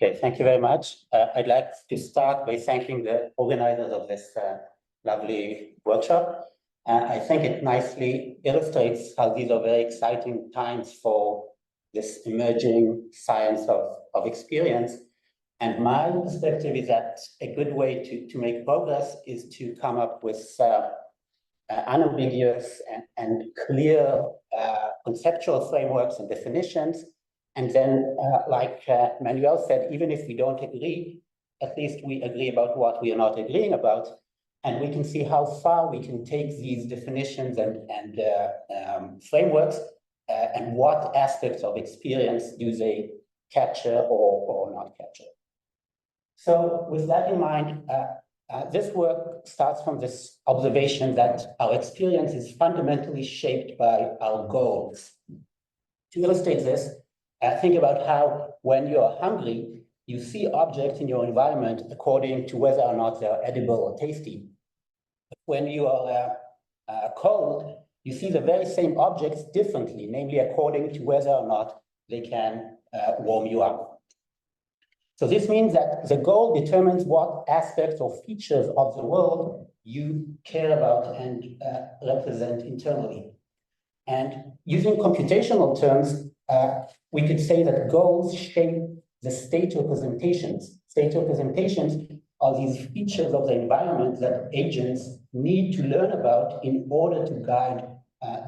Okay, thank you very much. I'd like to start by thanking the organizers of this lovely workshop. I think it nicely illustrates how these are very exciting times for this emerging science of experience. And my perspective is that a good way to make progress is to come up with unambiguous and clear conceptual frameworks and definitions. And then, like Manuel said, even if we don't agree, at least we agree about what we are not agreeing about. And we can see how far we can take these definitions and frameworks and what aspects of experience do they capture or not capture. So with that in mind, this work starts from this observation that our experience is fundamentally shaped by our goals. To illustrate this, think about how when you're hungry, you see objects in your environment according to whether or not they're edible or tasty. When you are cold, you see the very same objects differently, namely according to whether or not they can warm you up. So this means that the goal determines what aspects or features of the world you care about and represent internally. And using computational terms, we could say that goals shape the state representations. State representations are these features of the environment that agents need to learn about in order to guide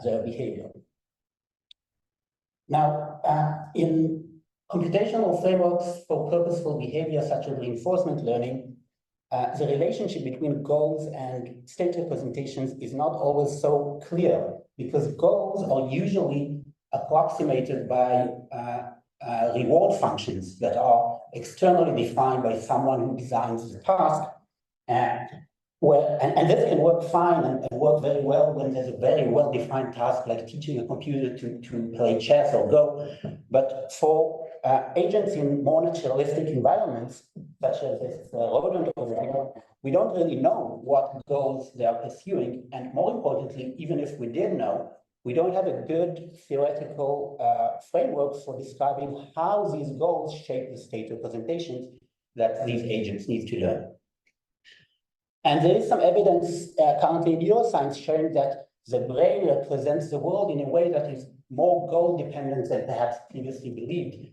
their behavior. Now, in computational frameworks for purposeful behavior, such as reinforcement learning, the relationship between goals and state representations is not always so clear, because goals are usually approximated by reward functions that are externally defined by someone who designs the task. And this can work fine and work very well when there's a very well-defined task like teaching a computer to play chess or Go. But for agents in more naturalistic environments, such as this rodent over here, we don't really know what goals they are pursuing. And more importantly, even if we did know, we don't have a good theoretical framework for describing how these goals shape the state representations that these agents need to learn. And there is some evidence currently in neuroscience showing that the brain represents the world in a way that is more goal-dependent than perhaps previously believed,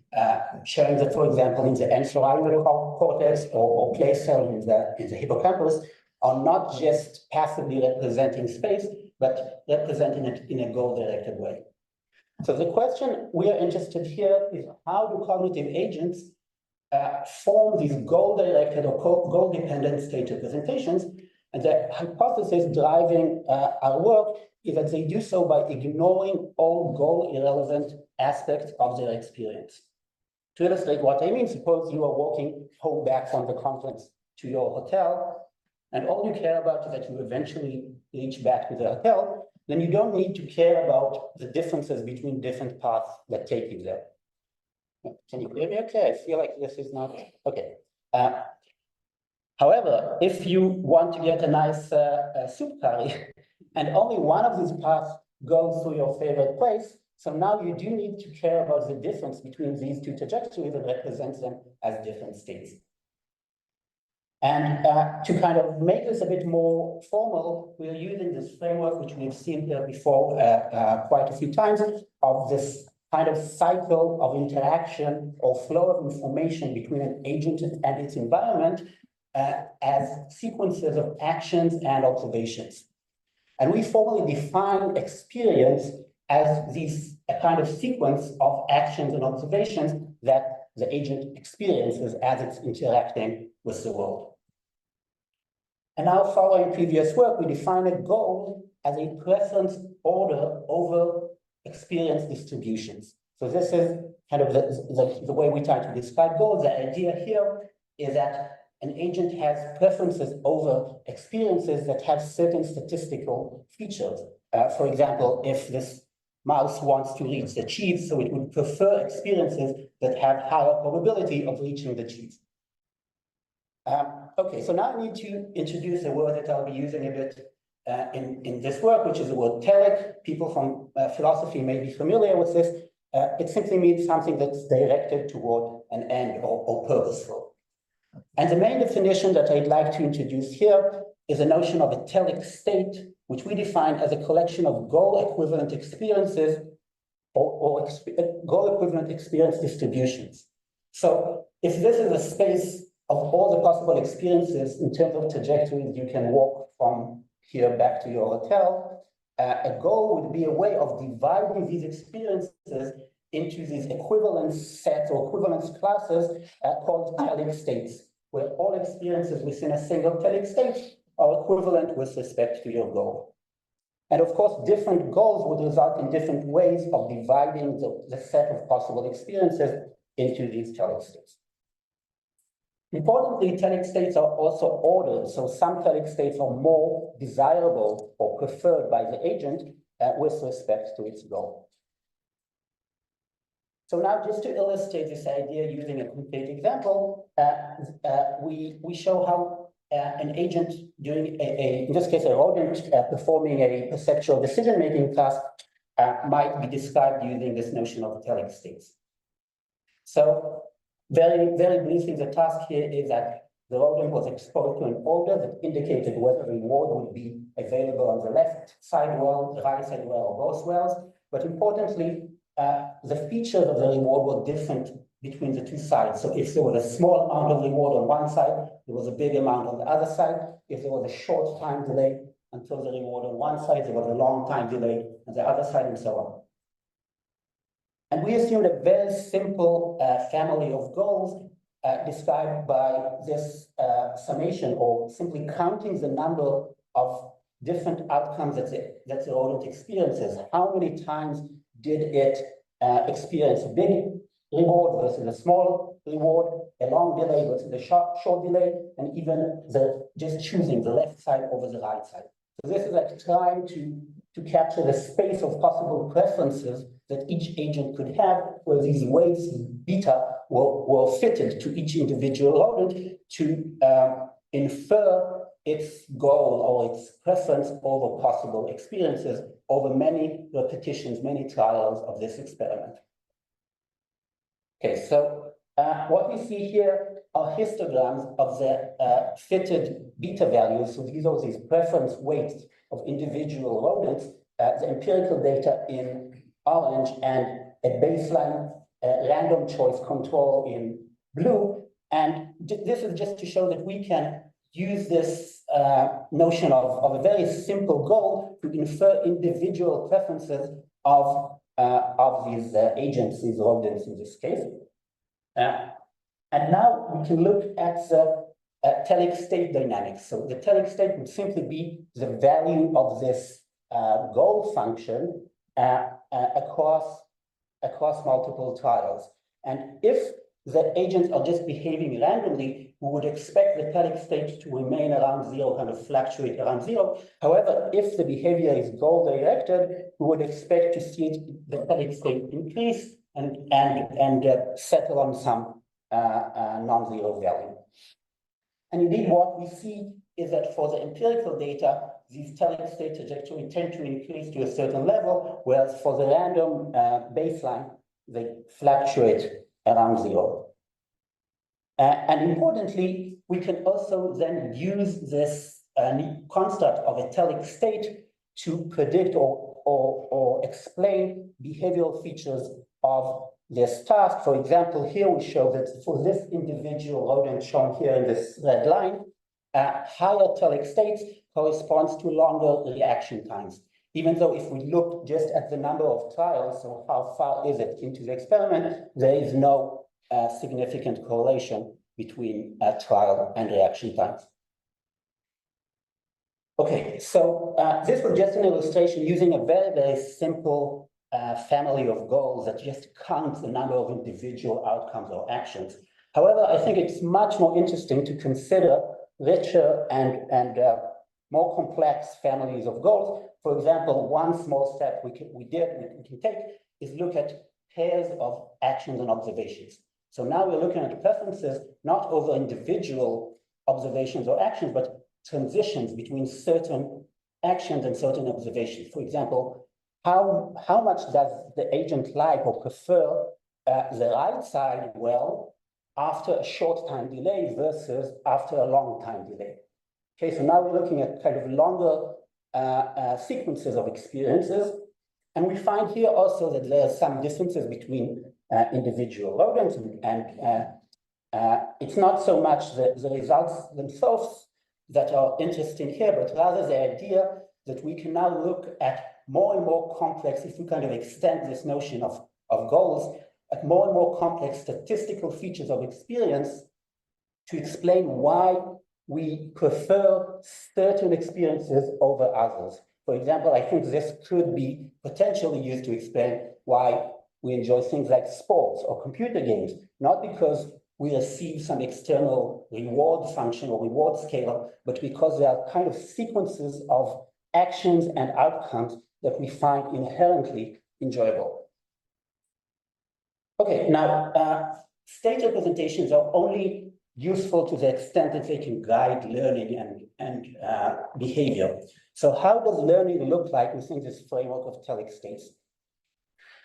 showing that, for example, in the entorhinal cortex or place cells in the hippocampus are not just passively representing space, but representing it in a goal-directed way. So the question we are interested here is, how do cognitive agents form these goal-directed or goal-dependent state representations? And the hypothesis driving our work is that they do so by ignoring all goal-irrelevant aspects of their experience. To illustrate what I mean, suppose you are walking home back from the conference to your hotel, and all you care about is that you eventually reach back to the hotel, then you don't need to care about the differences between different paths that take you there. Can you hear me okay? I feel like this is not, okay. However, if you want to get a nice soup curry, and only one of these paths goes through your favorite place, so now you do need to care about the difference between these two trajectories and represent them as different states. And to kind of make this a bit more formal, we are using this framework, which we've seen here before quite a few times, of this kind of cycle of interaction or flow of information between an agent and its environment as sequences of actions and observations. And we formally define experience as a kind of sequence of actions and observations that the agent experiences as it's interacting with the world. And now, following previous work, we define a goal as a preference order over experience distributions. So this is kind of the way we try to describe goals. The idea here is that an agent has preferences over experiences that have certain statistical features. For example, if this mouse wants to reach the cheese, so it would prefer experiences that have higher probability of reaching the cheese. Okay, so now I need to introduce a word that I'll be using a bit in this work, which is the word Telic. People from philosophy may be familiar with this. It simply means something that's directed toward an end or purposeful. And the main definition that I'd like to introduce here is a notion of a telic state, which we define as a collection of goal-equivalent experiences or goal-equivalent experience distributions. So if this is a space of all the possible experiences in terms of trajectories you can walk from here back to your hotel, a goal would be a way of dividing these experiences into these equivalence sets or equivalence classes called telic states, where all experiences within a single telic state are equivalent with respect to your goal. And of course, different goals would result in different ways of dividing the set of possible experiences into these telic states. Importantly, telic states are also ordered, so some telic states are more desirable or preferred by the agent with respect to its goal. So now, just to illustrate this idea using a concrete example, we show how an agent doing in this case, a rodent performing a perceptual decision-making task might be described using this notion of telic states. So very, very briefly, the task here is that the rodent was exposed to an odor that indicated whether reward would be available on the left side well, the right side well, or both wells. But importantly, the features of the reward were different between the two sides. So if there was a small amount of reward on one side, there was a big amount on the other side. If there was a short time delay until the reward on one side, there was a long time delay on the other side, and so on. And we assumed a very simple family of goals described by this summation, or simply counting the number of different outcomes that the rodent experiences. How many times did it experience a big reward versus a small reward, a long delay versus a short delay, and even just choosing the left side over the right side. So this is like trying to capture the space of possible preferences that each agent could have, where these weights beta were fitted to each individual rodent to infer its goal or its preference over possible experiences over many repetitions, many trials of this experiment. Okay, so what we see here are histograms of the fitted beta values. So these are these preference weights of individual rodents, the empirical data in orange, and a baseline random choice control in blue. And this is just to show that we can use this notion of a very simple goal to infer individual preferences of these agents, these rodents in this case. And now we can look at the telic state dynamics. So the telic state would simply be the value of this goal function across multiple trials. And if the agents are just behaving randomly, we would expect the telic state to remain around zero, kind of fluctuate around zero. However, if the behavior is goal-directed, we would expect to see the telic state increase and settle on some non-zero value. And indeed, what we see is that for the empirical data, these telic state trajectories tend to increase to a certain level, whereas for the random baseline, they fluctuate around zero. And importantly, we can also then use this construct of a telic state to predict or explain behavioral features of this task. For example, here we show that for this individual rodent shown here in this red line, higher telic states corresponds to longer reaction times. Even though if we look just at the number of trials, so how far is it into the experiment, there is no significant correlation between trial and reaction times. Okay, so this was just an illustration using a very, very simple family of goals that just counts the number of individual outcomes or actions. However, I think it's much more interesting to consider richer and more complex families of goals. For example, one small step we can take is look at pairs of actions and observations. So now we're looking at preferences not over individual observations or actions, but transitions between certain actions and certain observations. For example, how much does the agent like or prefer the right side well after a short time delay versus after a long time delay? Okay, so now we're looking at kind of longer sequences of experiences. And we find here also that there are some differences between individual rodents, and it's not so much the results themselves that are interesting here, but rather the idea that we can now look at more and more complex, if we kind of extend this notion of goals, at more and more complex statistical features of experience to explain why we prefer certain experiences over others. For example, I think this could be potentially used to explain why we enjoy things like sports or computer games, not because we receive some external reward function or reward scalar, but because there are kind of sequences of actions and outcomes that we find inherently enjoyable. Okay, now state representations are only useful to the extent that they can guide learning and behavior. So how does learning look like within this framework of Telic states?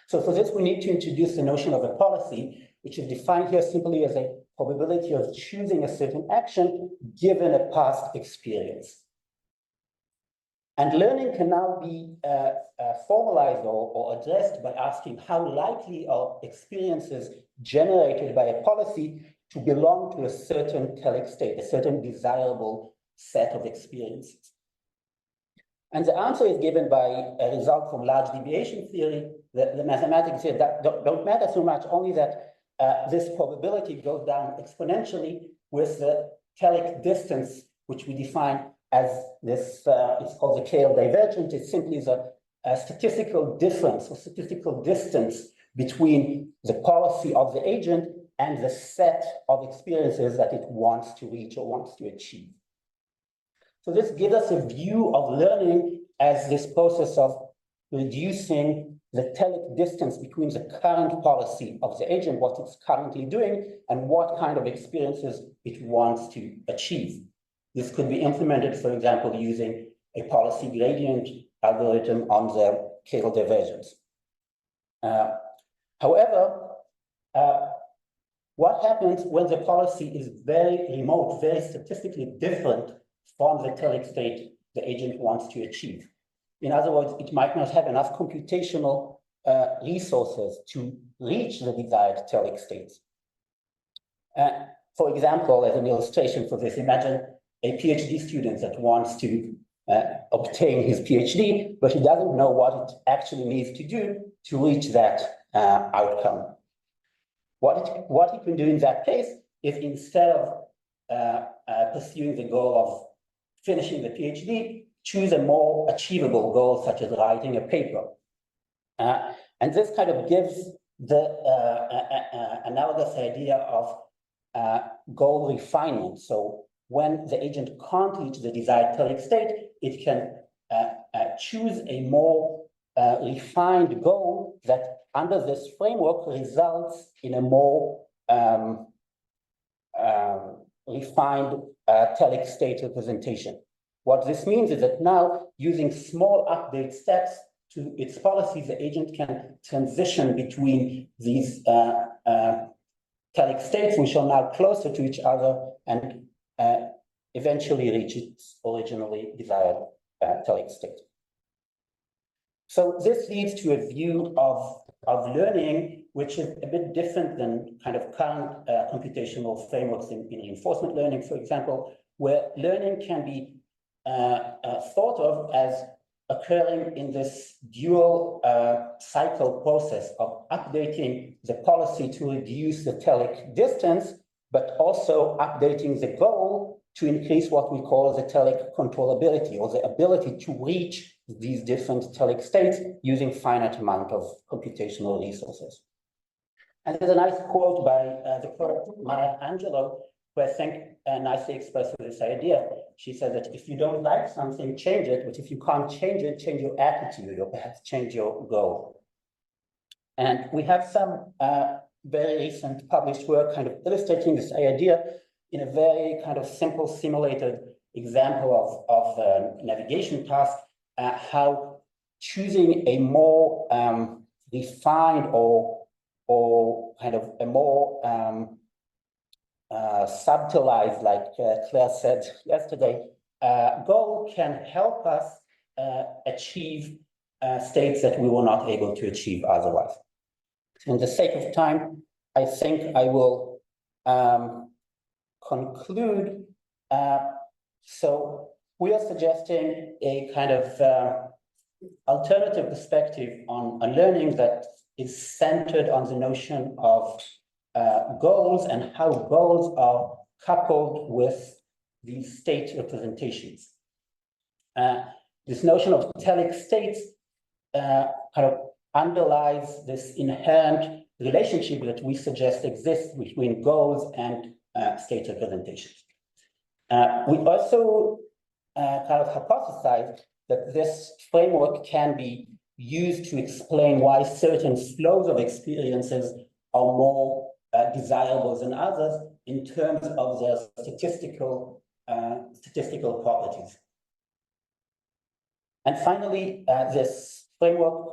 So for this, we need to introduce the notion of a policy, which is defined here simply as a probability of choosing a certain action given a past experience. And learning can now be formalized or addressed by asking how likely are experiences generated by a policy to belong to a certain Telic state, a certain desirable set of experiences. And the answer is given by a result from large deviation theory. The mathematics here don't matter so much, only that this probability goes down exponentially with the Telic distance, which we define as this, it's called the KL divergence. It's simply the statistical difference or statistical distance between the policy of the agent and the set of experiences that it wants to reach or wants to achieve. So this gives us a view of learning as this process of reducing the Telic distance between the current policy of the agent, what it's currently doing, and what kind of experiences it wants to achieve. This could be implemented, for example, using a policy gradient algorithm on the KL divergence. However, what happens when the policy is very remote, very statistically different from the Telic state the agent wants to achieve? In other words, it might not have enough computational resources to reach the desired Telic states. For example, as an illustration for this, imagine a PhD student that wants to obtain his PhD, but he doesn't know what it actually needs to do to reach that outcome. What he can do in that case is, instead of pursuing the goal of finishing the PhD, choose a more achievable goal, such as writing a paper. And this kind of gives the analogous idea of goal refinement. So when the agent can't reach the desired Telic state, it can choose a more refined goal that, under this framework, results in a more refined Telic state representation. What this means is that now, using small update steps to its policies, the agent can transition between these Telic states, which are now closer to each other, and eventually reach its originally desired Telic state. So this leads to a view of learning, which is a bit different than kind of current computational frameworks in reinforcement learning, for example, where learning can be thought of as occurring in this dual cycle process of updating the policy to reduce the Telic distance, but also updating the goal to increase what we call the Telic controllability, or the ability to reach these different Telic states using finite amount of computational resources. And there's a nice quote by the poet Maya Angelou, who I think nicely expresses this idea. She said that if you don't like something, change it, but if you can't change it, change your attitude, or perhaps change your goal. And we have some very recent published work kind of illustrating this idea in a very kind of simple simulated example of a navigation task, how choosing a more refined or kind of a more subtilized, like Claire said yesterday, goal can help us achieve states that we were not able to achieve otherwise. For the sake of time, I think I will conclude. So we are suggesting a kind of alternative perspective on learning that is centered on the notion of goals and how goals are coupled with these state representations. This notion of Telic states kind of underlies this inherent relationship that we suggest exists between goals and state representations. We also kind of hypothesize that this framework can be used to explain why certain flows of experiences are more desirable than others in terms of their statistical properties. And finally, this framework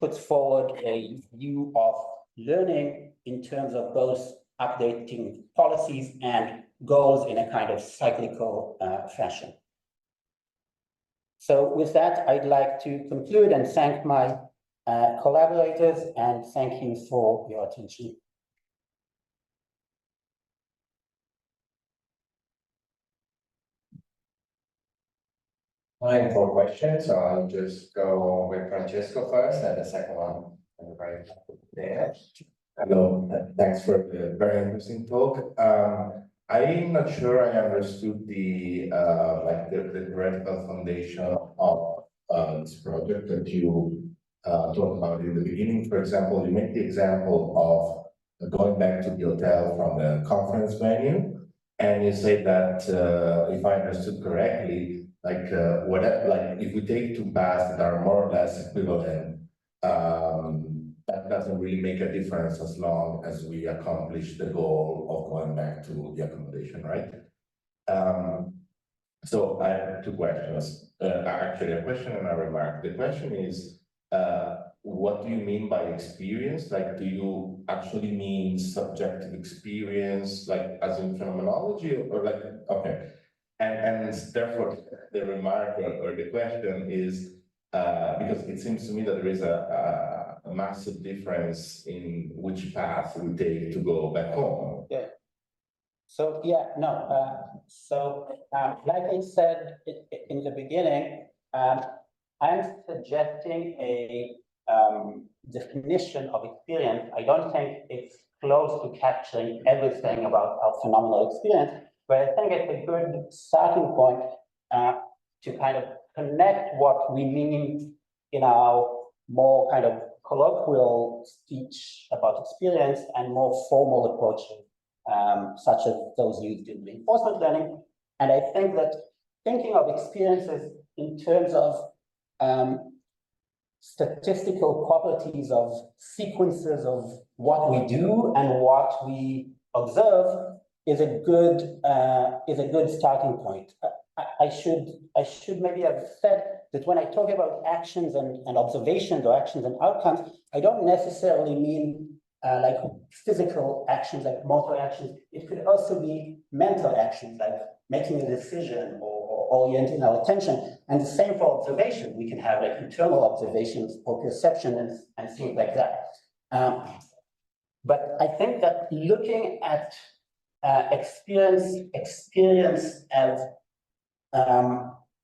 puts forward a view of learning in terms of both updating policies and goals in a kind of cyclical fashion. So with that, I'd like to conclude and thank my collaborators, and thank you for your attention. Time for questions, so I'll just go with Francesco first, and the second one right there. Hello, thanks for the very interesting talk. I'm not sure I understood the like the theoretical foundation of this project that you talked about in the beginning. For example, you make the example of going back to the hotel from the conference venue, and you say that if I understood correctly, like whatever, like if we take two paths that are more or less equivalent, that doesn't really make a difference as long as we accomplish the goal of going back to the accommodation, right? So I have two questions. Actually, a question and a remark. The question is, what do you mean by experience? Like, do you actually mean subjective experience, like as in phenomenology, or like, okay. And therefore, the remark or the question is, because it seems to me that there is a massive difference in which path we take to go back home. Yeah. So yeah, no. Like I said in the beginning, I'm suggesting a definition of experience. I don't think it's close to capturing everything about our phenomenal experience, but I think it's a good starting point to kind of connect what we mean in our more kind of colloquial speech about experience and more formal approaches, such as those used in reinforcement learning. And I think that thinking of experiences in terms of statistical properties of sequences of what we do and what we observe is a good starting point. I should maybe have said that when I talk about actions and observations or actions and outcomes, I don't necessarily mean like physical actions, like motor actions. It could also be mental actions, like making a decision or orienting our attention. And the same for observation. We can have like internal observations or perception and things like that. But I think that looking at experience as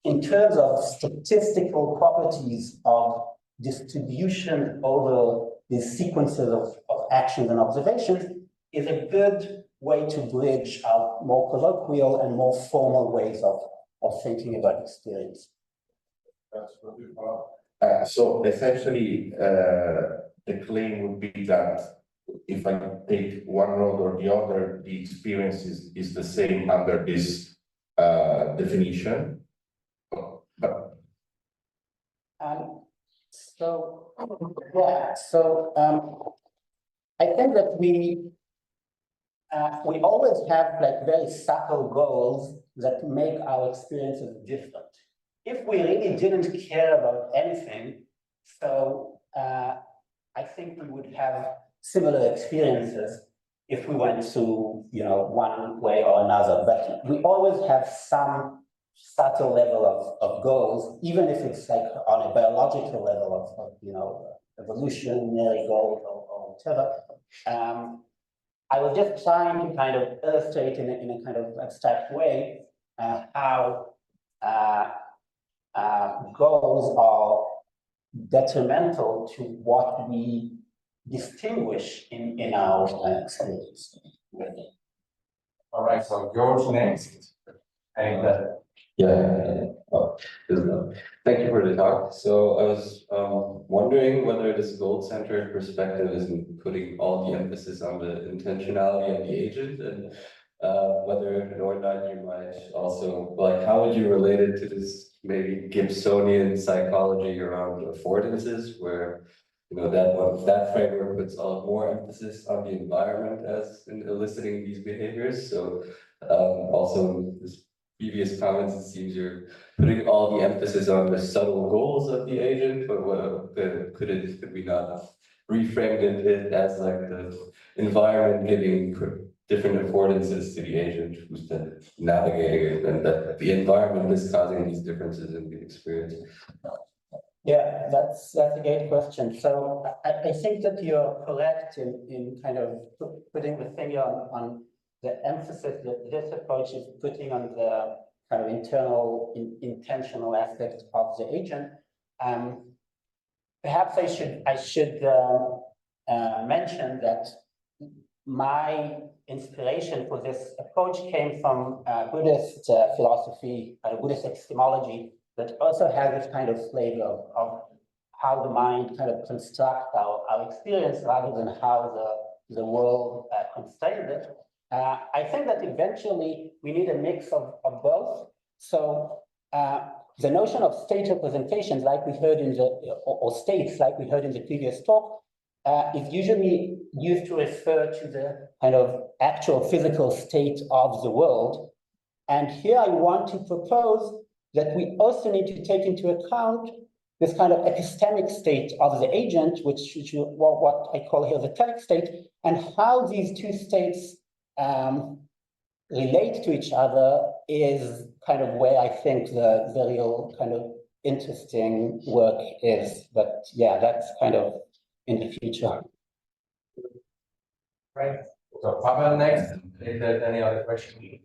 in terms of statistical properties of distribution over these sequences of actions and observations is a good way to bridge our more colloquial and more formal ways of thinking about experience. So essentially, the claim would be that if I take one road or the other, the experience is the same under this definition. But I think that we always have like very subtle goals that make our experiences different. if we really didn't care about anything, so I think we would have similar experiences if we went to, one way or another. But we always have some subtle level of goals, even if it's like on a biological level of evolutionary goals or whatever. I was just trying to kind of illustrate in a kind of abstract way how goals are detrimental to what we distinguish in our experience. All right, so George next. And thank you for the talk. So I was wondering whether this goal-centered perspective isn't putting all the emphasis on the intentionality of the agent, and whether or not you might also, like, how would you relate it to this maybe Gibsonian psychology around affordances, where that framework puts a lot more emphasis on the environment as in eliciting these behaviors. So also this previous comments, it seems you're putting all the emphasis on the subtle goals of the agent, but could we not reframe it as like the environment giving different affordances to the agent who's then navigating it, and that the environment is causing these differences in the experience? Yeah, that's a great question. So I think that you're correct in kind of putting the finger on the emphasis that this approach is putting on the kind of internal, intentional aspect of the agent. Perhaps I should mention that my inspiration for this approach came from Buddhist philosophy, Buddhist epistemology, that also has this kind of flavor of how the mind kind of constructs our experience rather than how the world constrains it. I think that eventually we need a mix of both. So the notion of state representations, like we heard in or states, like we heard in the previous talk, is usually used to refer to the kind of actual physical state of the world. And here I want to propose that we also need to take into account this kind of epistemic state of the agent, which what I call here the Telic state, and how these two states relate to each other is kind of where I think the real kind of interesting work is. But yeah, that's kind of in the future. Right. So Pavel next. If there's any other question.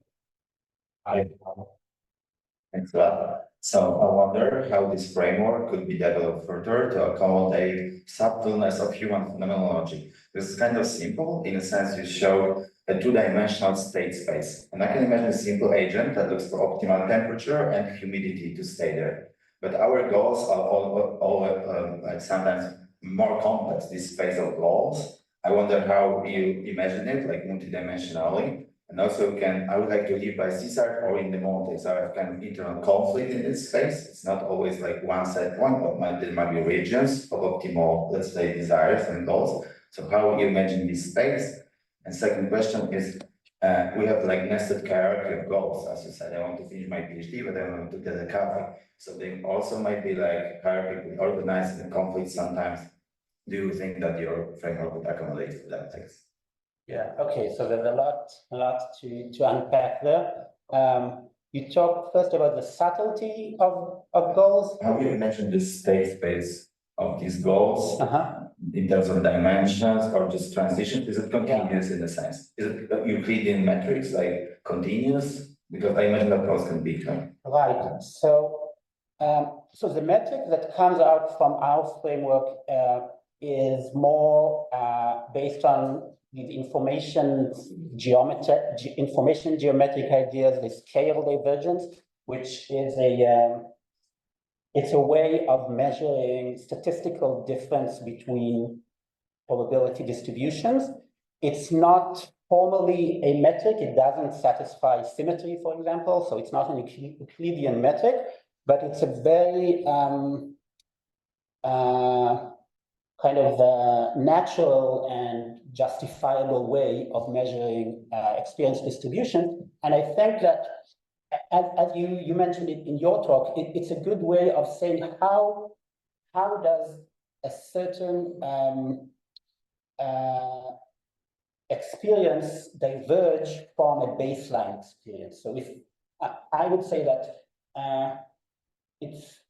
Thanks a lot. So I wonder how this framework could be developed further to accommodate subtleness of human phenomenology. This is kind of simple. In a sense, you show a two-dimensional state space. And I can imagine a simple agent that looks for optimal temperature and humidity to stay there. But our goals are all like sometimes more complex, this space of goals. I wonder how you imagine it, like multidimensionally. And also I would like to live by seaside or in the mountains. I have kind of internal conflict in this space. It's not always like one set point, but there might be regions of optimal, let's say, desires and goals. So how you imagine this space? And second question is, we have like nested hierarchy of goals. As you said, I want to finish my PhD, but I want to get a coffee. So they also might be like hierarchically organized in conflict sometimes. Do you think that your framework would accommodate that? Thanks. Yeah, okay, so there's a lot to unpack there. You talked first about the subtlety of goals. How do you mention the state space of these goals in terms of dimensions or just transition? Is it continuous in a sense? Is it Euclidean metrics like continuous? Because I imagine that goals can be right. So the metric that comes out from our framework is more based on the information geometric ideas, the scale divergence, which is it's a way of measuring statistical difference between probability distributions. It's not formally a metric. It doesn't satisfy symmetry, for example. So it's not an Euclidean metric, but it's a very kind of natural and justifiable way of measuring experience distribution. And I think that as you mentioned it in your talk, it's a good way of saying how does a certain experience diverge from a baseline experience. So if I would say that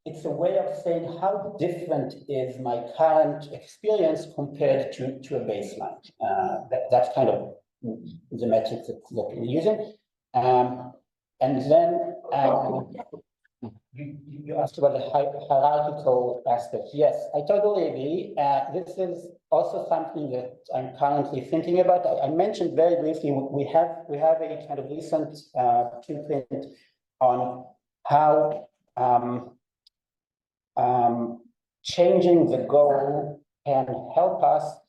it's a way of saying how different is my current experience compared to a baseline. That's kind of the metrics that we're using. And then you asked about the hierarchical aspect. Yes, I totally agree. This is also something that I'm currently thinking about. I mentioned very briefly, we have a kind of recent preprint on how changing the goal can help us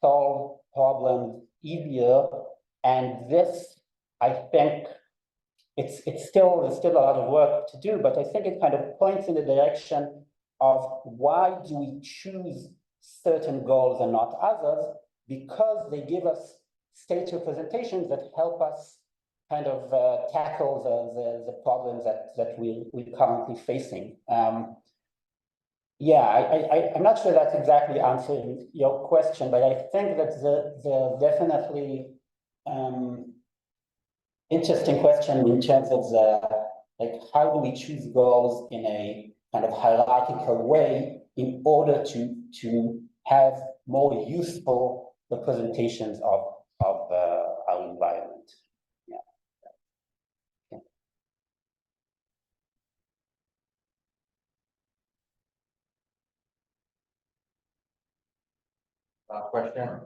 solve problems easier. And this, I think, it's still a lot of work to do, but I think it kind of points in the direction of why do we choose certain goals and not others, because they give us state representations that help us kind of tackle the problems that we're currently facing. Yeah, I'm not sure that's exactly answering your question, but I think that the definitely interesting question in terms of like how do we choose goals in a kind of hierarchical way in order to have more useful representations of our environment. Yeah. Okay. Question?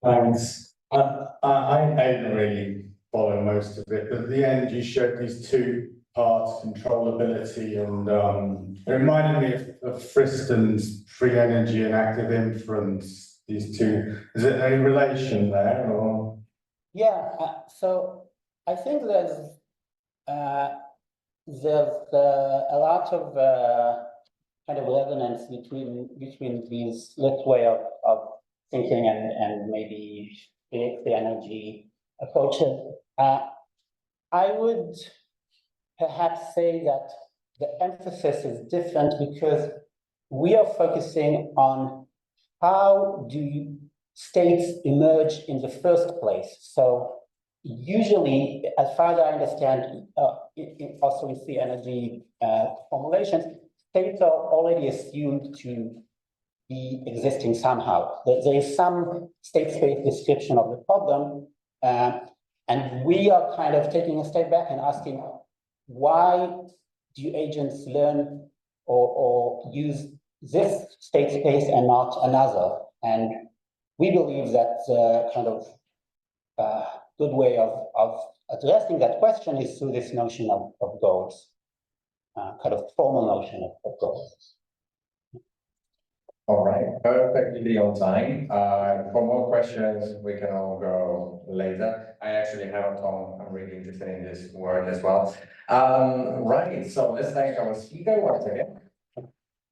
Thanks. I didn't really follow most of it, but at the end you showed these two parts, controllability, and it reminded me of Friston's free energy and active inference. These two, is it any relation there, or? Yeah, so I think there's a lot of kind of resonance between these this way of thinking and maybe the energy approaches. I would perhaps say that the emphasis is different because we are focusing on how do states emerge in the first place. So usually, as far as I understand, also in free energy formulations, states are already assumed to be existing somehow. There is some state space description of the problem, and we are kind of taking a step back and asking, why do agents learn or use this state space and not another? And we believe that the kind of good way of addressing that question is through this notion of goals, kind of formal notion of goals. All right, perfectly on time. For more questions, we can all go later. I actually have a Tom. I'm really interested in this word as well. Right, so let's thank our speaker once again.